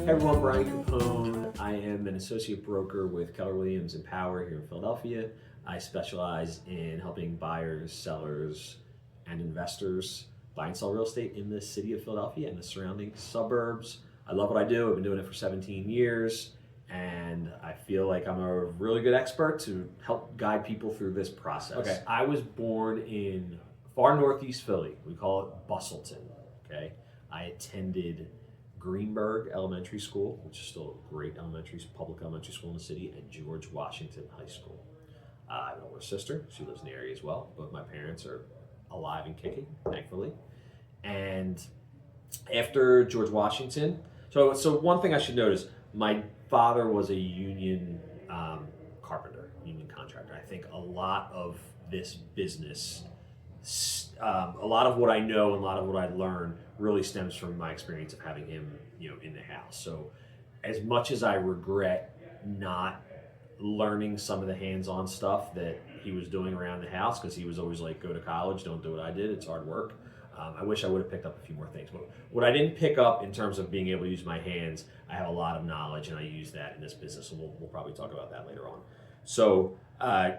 Hey everyone, Bryan Capone. I am an associate broker with Keller Williams and Power here in Philadelphia. I specialize in helping buyers, sellers, and investors buy and sell real estate in the city of Philadelphia and the surrounding suburbs. I love what I do. I've been doing it for 17 years, and I feel like I'm a really good expert to help guide people through this process. Okay, I was born in far northeast Philly. We call it Bustleton. Okay, I attended Greenberg Elementary School, which is still a great public elementary school in the city, and George Washington High School. I have an older sister. She lives in the area as well. Both my parents are alive and kicking, thankfully. And after George Washington, so one thing I should note is my father was a union carpenter, union contractor. I think a lot of this business, a lot of what I know and a lot of what I learned really stems from my experience of having him, in the house. So as much as I regret not learning some of the hands-on stuff that he was doing around the house, because he was always like, go to college, don't do what I did, it's hard work. I wish I would have picked up a few more things. But what I didn't pick up in terms of being able to use my hands, I have a lot of knowledge, and I use that in this business, and we'll probably talk about that later on. So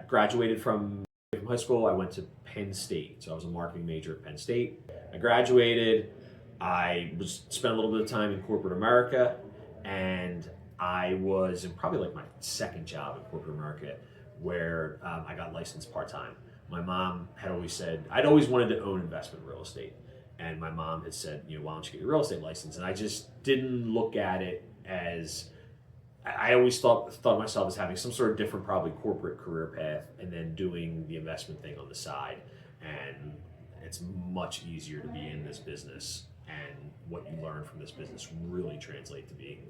graduated from high school, I went to Penn State. So I was a marketing major at Penn State. I graduated. I spent a little bit of time in corporate America, and I was in probably like my second job in corporate America where I got licensed part-time. My mom had always said, I'd always wanted to own investment real estate. And my mom had said, why don't you get your real estate license? And I just didn't look at it as, I always thought of myself as having some sort of different, probably corporate career path, and then doing the investment thing on the side. And it's much easier to be in this business, and what you learn from this business really translate to being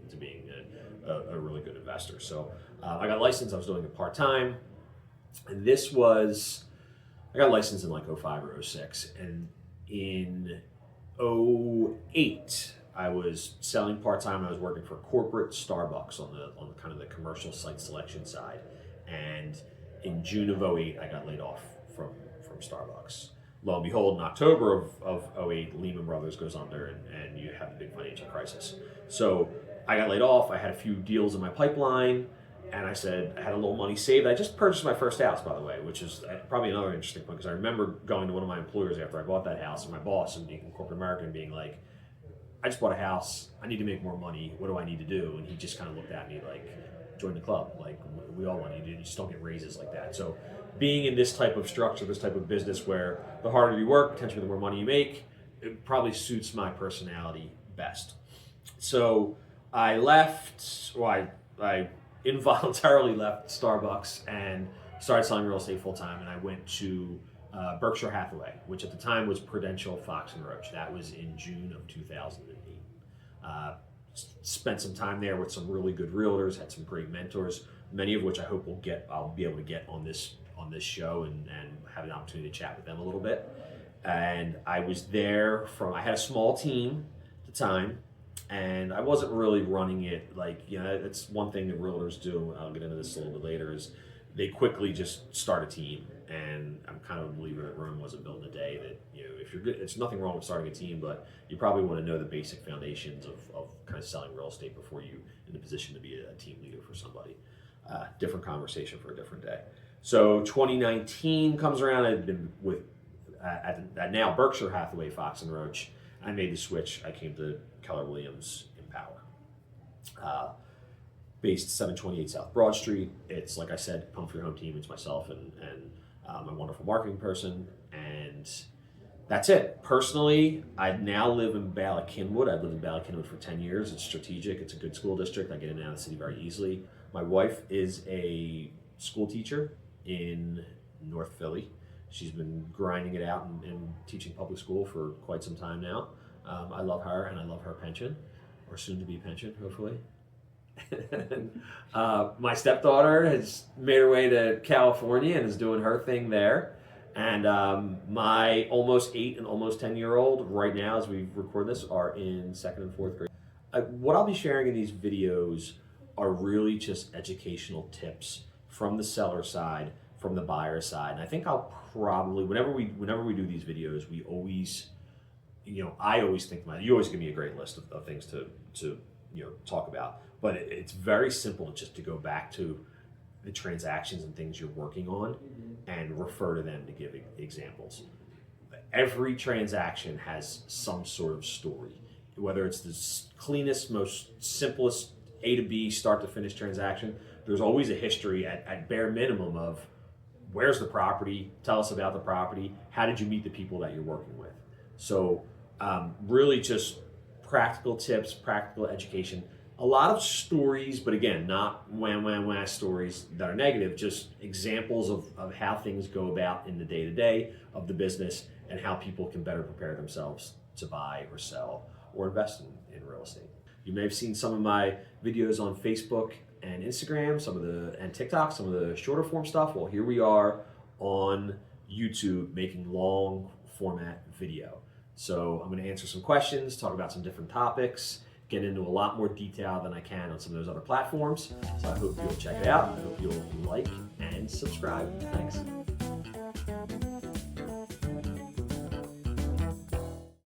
a really good investor. So I got licensed. I was doing it part time, and I got licensed in like 05 or 06, and in 08. I was selling part-time. I was working for corporate Starbucks on the kind of the commercial site selection side. And in June of 08, I got laid off from Starbucks. Lo and behold, in October of 08, Lehman Brothers goes under, and you have a big financial crisis. So I got laid off. I had a few deals in my pipeline, and I said I had a little money saved. I just purchased my first house, by the way, which is probably another interesting point, because I remember going to one of my employers after I bought that house, and my boss in corporate America, and being like, I just bought a house. I need to make more money. What do I need to do? And he just kind of looked at me like, join the club. Like, we all want you to do. You just don't get raises like that. So being in this type of structure, this type of business where the harder you work, potentially the more money you make, it probably suits my personality best. So I left, or I involuntarily left Starbucks and started selling real estate full time. And I went to Berkshire Hathaway, which at the time was Prudential Fox and Roach. That was in June of 2008. Spent some time there with some really good realtors, had some great mentors, many of which I hope I'll be able to get on this show and have an opportunity to chat with them a little bit. And I was there I had a small team at the time, and I wasn't really running it like, it's one thing that realtors do, I'll get into this a little bit later, is they quickly just start a team. And I'm kind of a believer that Rome wasn't built in a day, that, if you're good, it's nothing wrong with starting a team, but you probably want to know the basic foundations of kind of selling real estate before you're in a position to be a team leader for somebody. Different conversation for a different day. So 2019 comes around. I'd been with, at now Berkshire Hathaway, Fox and Roach. I made the switch. I came to Keller Williams in Power. Based 728 South Broad Street. It's, like I said, come for your home team. It's myself and my wonderful marketing person, and that's it. Personally, I now live in Bala-Cynwyd. I've lived in Bala-Cynwyd for 10 years. It's strategic. It's a good school district. I get in and out of the city very easily. My wife is a school teacher in North Philly. She's been grinding it out and teaching public school for quite some time now. I love her, and I love her pension, or soon-to-be pension, hopefully. My stepdaughter has made her way to California and is doing her thing there. And my almost 8 and almost 10-year-old right now, as we record this, are in 2nd and 4th grade. What I'll be sharing in these videos are really just educational tips from the seller side, from the buyer side. And I think I'll probably, whenever we do these videos, we always, I always think you always give me a great list of things to talk about. But it's very simple just to go back to the transactions and things you're working on and refer to them to give examples. Every transaction has some sort of story, whether it's the cleanest, most simplest A to B, start to finish transaction. There's always a history at bare minimum of where's the property, tell us about the property, how did you meet the people that you're working with. So really just practical tips, practical education, a lot of stories, but again, not wah stories that are negative, just examples of how things go about in the day-to-day of the business and how people can better prepare themselves to buy or sell or invest in real estate. You may have seen some of my videos on Facebook and Instagram, and TikTok, some of the shorter form stuff. Well, here we are on YouTube making long format video. So I'm going to answer some questions, talk about some different topics, get into a lot more detail than I can on some of those other platforms. So I hope you'll check it out. I hope you'll like and subscribe. Thanks.